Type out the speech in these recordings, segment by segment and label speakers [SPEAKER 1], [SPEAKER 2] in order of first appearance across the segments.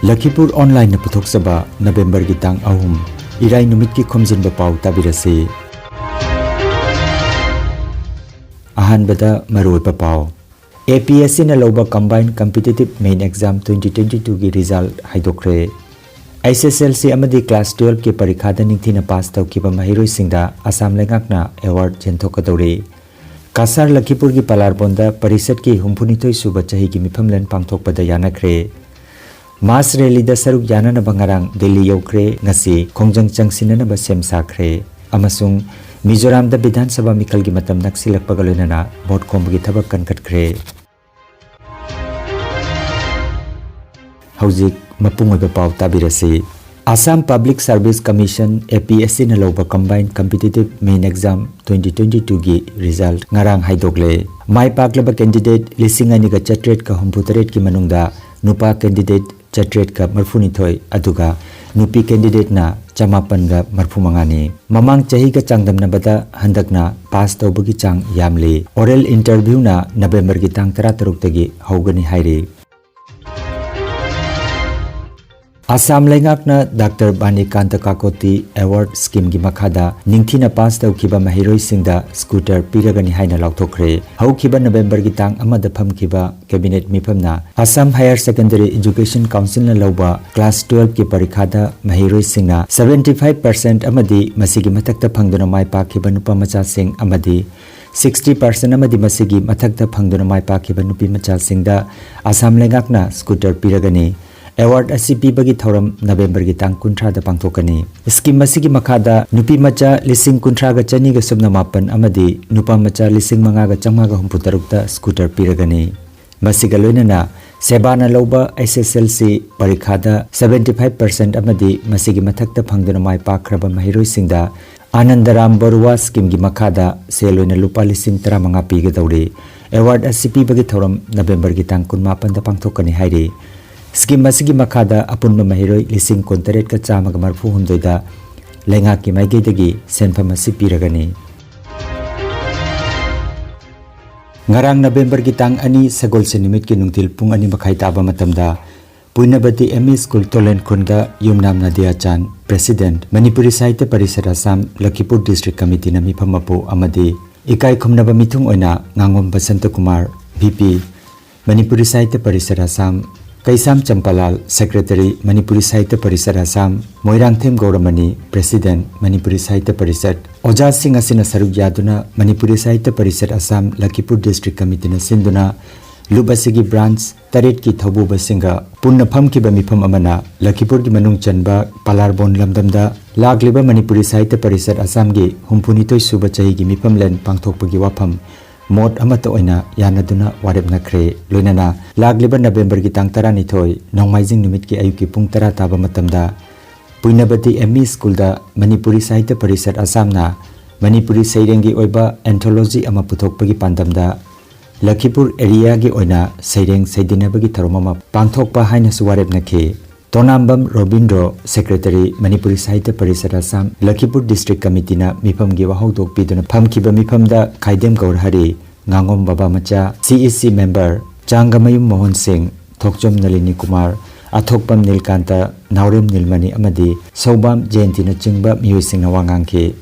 [SPEAKER 1] Lakhipur online na puthok saba November gi tang ahum irai numit ki Khomjinba Pao tabirase ahan bada maroi pa Pao APSC na loba combined competitive main exam 2022 gi result haidokre ISSLC amadi class 12 ki parikha da ningthina pass tawkiba mahiroi singda Assam lengakna award jenthokadori Kasar Lakhipur ki Palarbonda Parisat ki humpunithoi suba chahi ki mifamlen pangthokpada yanakre Mas rally da saruk yanana bangarang Delhi yokre ngasi khongjang changsinana ba sem sakre amasung Mizoram da Bidhan Sabha mikal gi matam naksilakpaga loinana vote khomgi thabak kankatkre Haujik mapungoi ba Pao tabirasi Assam Public Service Commission APSC na loba combined competitive main exam 2022 gi result ngarang haidokle mai paklaba candidate lisingani ga chatret ka humputaret ki manungda nupa candidate chatret ka marfunithoi aduga nupi candidate na chamapan ga marfumangani mamang chahi ga changdam na bada handakna pass tawbagi chang yamli oral interview na November gi tang 13 tagi haugani hairi Assam lengakna Dr. Bani Kanta Kakoti Award Scheme gi makhada ningthina pass tawkiba mahiroi singda scooter piragani haina lauthokre haukiba November gi tang amada phamkiba cabinet mifamna Assam Higher Secondary Education Council na loba class 12 ki parikha da mahiroi singna 75% amadi masigi mathakta phangduna mai pakhiba nupa macha sing amadi 60% amadi masigi mathakta phangduna mai pakhiba nupi macha singda Assam lengakna scooter piragani Award ACP bagi thoram November gi tang 13 da pangthokani scheme masigi makhada nupi macha lising 13 ga chani ga subna mapan amadi nupa macha lising manga ga changma ga humputaruk ta scooter piragani masiga loinana sebana loba SSLC parikha da 75% amadi masigi mathakta phangduna mai pakraba mahiroi singda Anandaram Barua scheme gi makhada seloina lupa lising 15 pi ga dawri award ACP bagi thoram November gi tang 18 da pangthokani hairi Scheme masigi makhada apunma mahiroi lising kontaret ka chama ga marfu hundoida lenga ki maigei dagi senpham asi piragani Ngarang November gi tang ani sagol se nimit ki nungtil pung ani makhai taba matamda Puinabati ME School Tolen Khunda Yumnam Nadia Chan President Manipuri Sahitya Parishad Assam Lakhipur District Committee na mipamapu amadi ikai khumnaba mithung oina ngangom Basanta Kumar VP Manipuri Sahitya Parishad Assam Kaisam Champalal, Secretary, Manipuri Sahitya Parishad Assam, Moirangthem Gauramani, President, Manipuri Sahitya Parishad, Ojat Singh Asina Saruk Yaduna, Manipuri Sahitya Parishad Assam, Lakhipur District Committee na Sinduna, Lubasigi Branch, Taret ki Thobu Basinga, Punna Pham ki Bamifam Amana, Lakhipur ki Manung Chanba, Palarbon Lamdamda, Lagliba Manipuri Sahitya Parishad Assam gi, Humpunitoi Suba Chahi gi Mifam Len Pangthokpagi Wafam, Mod amata oina yanaduna warep nakre loinana lagliba November gi tang 12 nongmaijing numit ki ayuki pung 10 taba matamda Puinabati ME School da Manipuri Sahitya Parishad Assam na Manipuri Seirengi oiba anthology ama puthokpagi pandamda Lakhipur area gi oina Seireng Seidinabagi tharomama pangthokpa haina suwarep nakhe Tonambam Robindro Secretary Manipuri Sahitya Parishad Assam Lakhipur District Committee na mifam gi wahodok piduna phamkiba mifam da Khaidem Gaurhari Ngangom Baba Macha CEC member Changamayum Mohan Singh Thokchom Nalini Kumar Athokpam Nilkanta Naurem Nilmani amadi Saubam Jayanti na chingba miyoi singna wangangki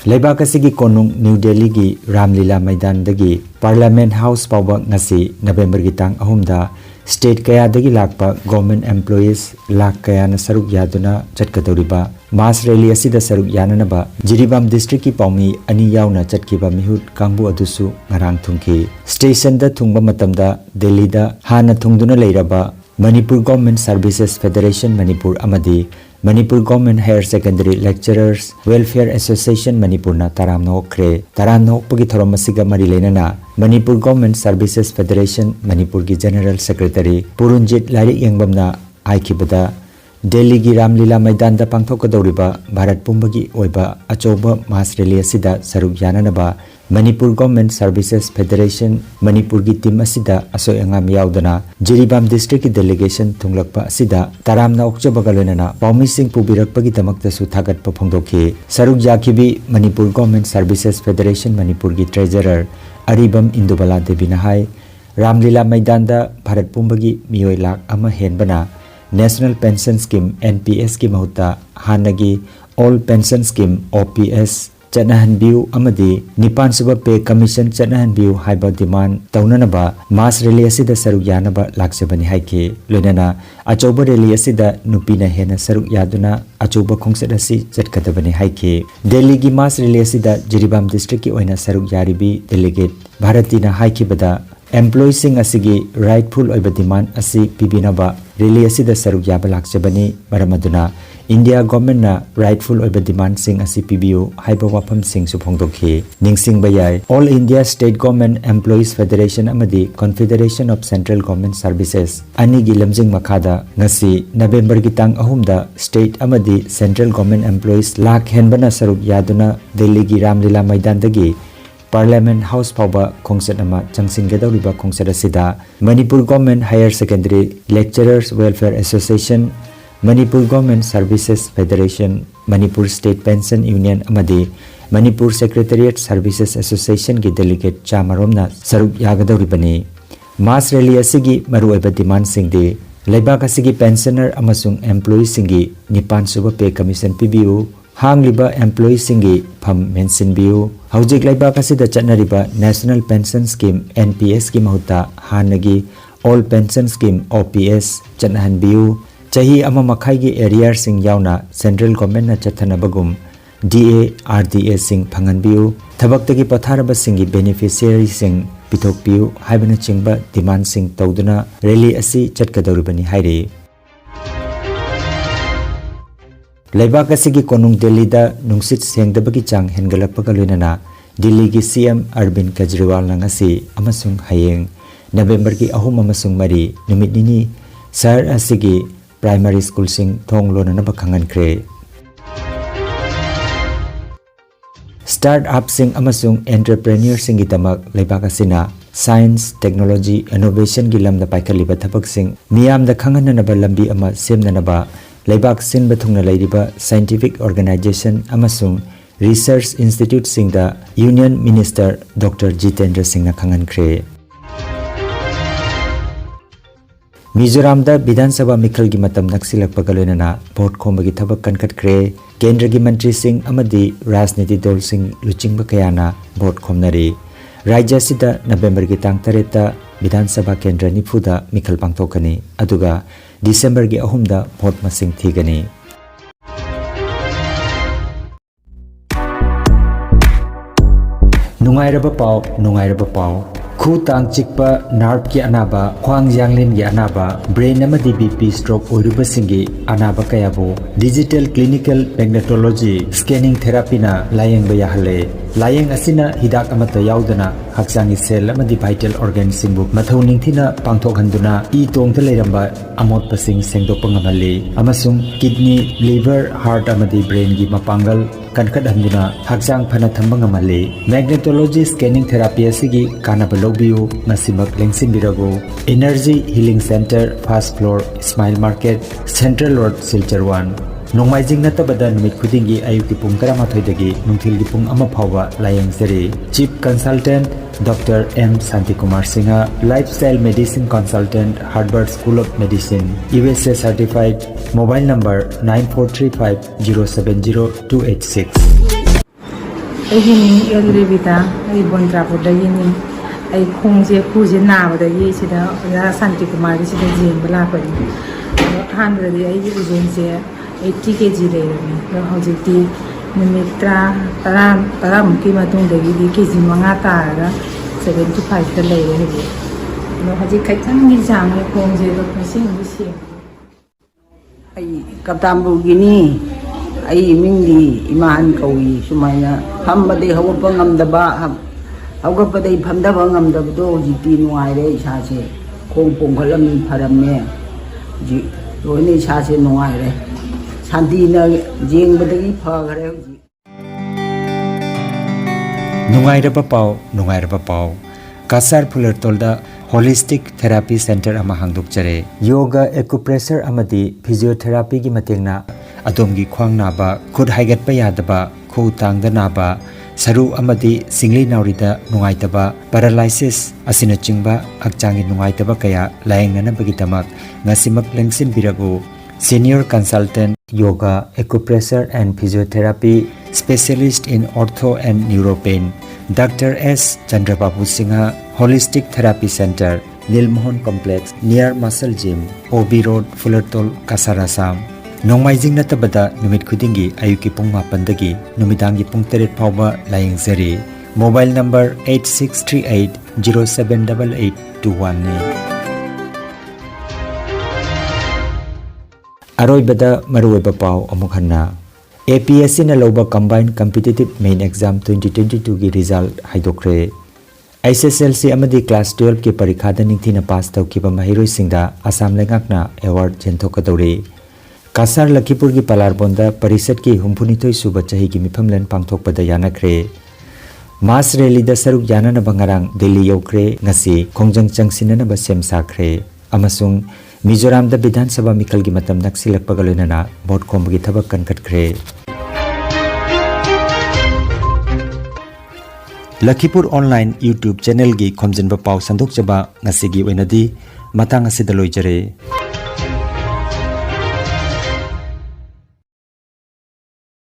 [SPEAKER 1] Leibak asigi konung New Delhi gi Ramlila Maidan dagi Parliament House pawba ngasi November gi tang ahumda State kaya dagi lakpa government employees lak kaya na saruk yaduna chatkadoriba mass rally asida saruk yanana ba Jiribam district ki paumi ani yauna chatkiba mihut kangbu adusu ngarang thungki station da thungba matamda Delhi da hana thungduna leiraba Manipur Government Services Federation Manipur amadi Manipur Government Higher Secondary Lecturers Welfare Association Manipur na taramno kre taramno pagi thoramasiga mari lenana Manipur Government Services Federation Manipur ki General Secretary Purunjit Lari Yangbamna aikibada Delhi gi Ramlila Maidan da pangthokadoriba Bharat Pumbagi oiba achoba mass rally asida saruk yananaba Manipur Government Services Federation Manipur gi team asida asoi angam yaudana Jiribam district ki delegation thunglakpa asida taramna okchabaga loinana paumi sing pubirakpagi damakta su thagatpa phongdokhi saruk yakhibi Manipur Government Services Federation Manipur gi treasurer Aribam Indubala Devi na hai Ramlila Maidanda Bharat Pumbagi Miyoi Lak Ama Henbana National Pension Scheme NPS ki mahuta hanagi All Pension Scheme OPS Chanahan Biu Amadi Nipan Suba Pay Commission Chanahan Biu Haiba Demand Taunanaba Mass Rally Asida Saruk Yanaba Laksabani Haike Lunana Achoba Rally Asida Nupina Hena Saruk Yaduna Achoba Kongsadasi Chatkadabani Haike Delhi gi Mass Rally Asida Jiribam District ki Oina Saruk Yaribi Delegate Bharatina Haike Bada Employees sing asigi rightful oiba demand asi pibinaba rally asida saruk yaba laksabani maramaduna India government na rightful oiba demand sing asi pibiu haiba wafam sing suphongdokhi ningsing bayai All India State Government Employees Federation amadi Confederation of Central Government Services ani gi lamjing makhada ngasi November gi tang ahumda state amadi central government employees lakh henbana saruk yaduna Delhi gi Ramlila Maidan dagi Parliament House Paba Kongsat Ama Changsinggadawriba Kongsat Asida Manipur Government Higher Secondary Lecturers Welfare Association Manipur Government Services Federation Manipur State Pension Union Amadi Manipur Secretariat Services Association ki delegate chamaromna saruk yagadawribani Mass Rally asigi maruoiba demand singdi Laibak asigi pensioner amasung employees singi Nipan Suba Pay Commission PBU Hangliba employees singi pham mention biu Haujik Laibak asida chatnariba National Pension Scheme NPS ki mahuta hanagi All Pension Scheme OPS chatnahan biu chahi ama makhai gi area sing yauna Central Government na chathanabagum DA RDA sing phangan biu thabaktagi patharaba singi beneficiary sing pithok biu haibana chingba demand sing tawduna rally asi chatkadawribani hairi Laibak asigi konung Delhi da nungsit sengdabagi chang hengalakpaga loinana Delhi gi CM Arvind Kejriwal na ngasi amasung hayeng November gi ahum amasung mari numit nini sar asigi primary school sing thong lonana bakhangan kre Startup sing amasung entrepreneur singi tamak Laibak asina Science, Technology, Innovation gi lamda paikaliba thabak sing miyam da khangananaba lambi ama semnanaba Laibak Sinba Thungna Lairiba Scientific Organization Amasung Research Institute Singda Union Minister Dr. Jitendra Singh na khangan kre Mizoram da Bidhan Sabha Mikhal gi matam naksilak pagaloinana vote khombagi thabak kankat kre Kendra gi Mantri Singh amadi Rajniti Dol Singh luchingba kayana vote khomnari Rajya sida November gi tang tareta Bidhan Sabha Kendra nifuda Mikhal pangthokani aduga December gi ahumda vote masing thigani Nungairaba pau khu tang chikpa nerve ki anaba khwang janglin gi anaba brain amadi BP stroke oiruba singi anaba kayabo digital clinical magnetology scanning therapy na layeng ba yahale layeng asina hidak amata yaudana haksangi cell amadi vital organ singbu mathau ningthina pangthokhanduna I tongtha leiramba amot pasing sengdokpa ngamali amasung kidney liver heart amadi brain gi mapangal kankat handuna haksang phana thamba ngamali magnetology scanning therapy asigi kanaba lobbiu masimak lengsin birago energy healing center first floor smile market central road silchar 1 Nongmaijing natabada numit khudingi ayuki pung 12 dagi nungthilgi pung 1 phawa layeng seri chief consultant Dr. M. Santikumar Singha, Lifestyle Medicine Consultant, Harvard School of Medicine, USA Certified, Mobile number 9435070286.
[SPEAKER 2] Ayini elribita ay bontrapo dayini ay khongje khuje nawa dayi sida ya Santikumar sida jembala pani handra di ay ujense 80 kg le no hojiti nimitra taram ki matung dagi di kg manga tara 75 ta le he no haji khaitang ni jang le khongje lo khosing bisi
[SPEAKER 3] ay katambu gini ay mingdi iman kawi sumaya hambade hawpa ngamdaba hawgapade phamdaba ngamdabdo jiti nuaire isase khong pongkhalam pharamme ji loini isase nuaire Santina jengbadagi phagare
[SPEAKER 1] Nungairaba pau Kasar Fuller Tolda Holistic Therapy Center ama hangduk chare yoga acupressure amadi physiotherapy gi matengna adomgi khwang naba khud haigat pa yadaba khu tangda naba saru amadi singli naurida nungaitaba paralysis asina chingba akchangi nungaitaba kaya laengnana bagidamak ngasimak lengsin biragu senior consultant yoga acupressure and physiotherapy specialist in ortho and neuropain Dr. S. Chandrababu Singha Holistic Therapy Center Nilmohon Complex near Muscle Gym OB Road Fullertol Kasarasam Nongmaijing natabada numit khudingi ayuki pung 8 dagi numidangi pung 3 phawba layengzari mobile number 8638078821 ne Aroibada maruweba paw amukhanna APSC na loba combined competitive main exam 2022 gi result haidokre SSLC amadi class 12 ke parikha da ningthina pass tawkiba mahiroi singda Assam lengakna award jenthokadore Kasar Lakhipur ki Palarbonda Parisat ki Humpunitoi suba chahi ki mifamlen pangthokpada yanakre Mass rally da saruk yanana bangarang Delhi yokre ngasi khongjang changsinana ba sem sakre amasung Mizoram da Bidhan Sabha mikal gi matam naksilakpaga loinana vote khomgi thabak kankatkre Lakhipur online YouTube channel gi Khomjinba Pao sandok chaba ngasi gi oinadi matang asida loijare